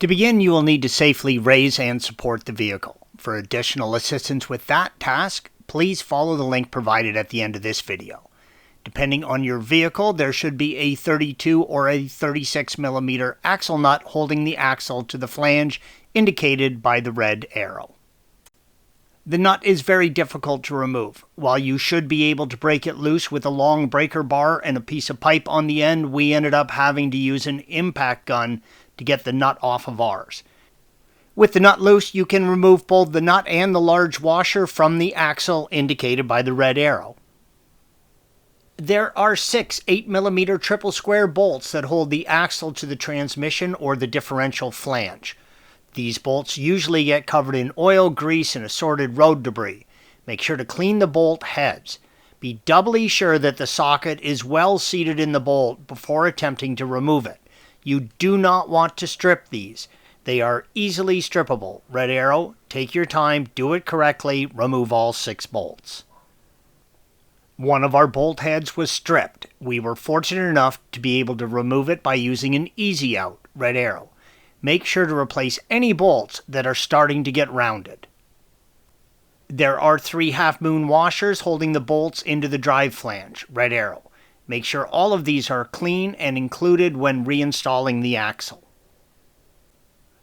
To begin, you will need to safely raise and support the vehicle. For additional assistance with that task, please follow the link provided at the end of this video. Depending on your vehicle, there should be a 32 or a 36 millimeter axle nut holding the axle to the flange indicated by the red arrow. The nut is very difficult to remove. While you should be able to break it loose with a long breaker bar and a piece of pipe on the end, we ended up having to use an impact gun to get the nut off of ours. With the nut loose, you can remove both the nut and the large washer from the axle indicated by the red arrow. There are 6 8mm triple square bolts that hold the axle to the transmission or the differential flange. These bolts usually get covered in oil, grease, and assorted road debris. Make sure to clean the bolt heads. Be doubly sure that the socket is well seated in the bolt before attempting to remove it. You do not want to strip these. They are easily strippable. Red arrow, take your time, do it correctly, remove all 6 bolts. One of our bolt heads was stripped. We were fortunate enough to be able to remove it by using an easy out, red arrow. Make sure to replace any bolts that are starting to get rounded. There are 3 half-moon washers holding the bolts into the drive flange, red arrow. Make sure all of these are clean and included when reinstalling the axle.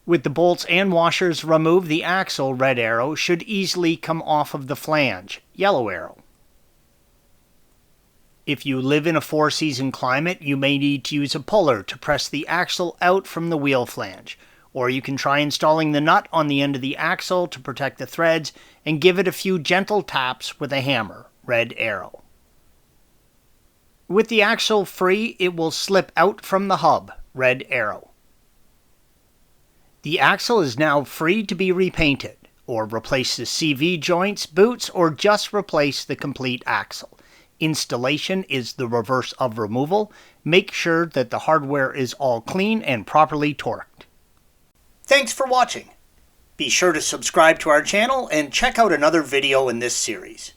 With the bolts and washers removed, the axle, red arrow, should easily come off of the flange, yellow arrow. If you live in a 4-season climate, you may need to use a puller to press the axle out from the wheel flange, or you can try installing the nut on the end of the axle to protect the threads and give it a few gentle taps with a hammer, red arrow. With the axle free, it will slip out from the hub, red arrow. The axle is now free to be repainted, or replace the CV joints, boots, or just replace the complete axle. Installation is the reverse of removal. Make sure that the hardware is all clean and properly torqued. Thanks for watching. Be sure to subscribe to our channel and check out another video in this series.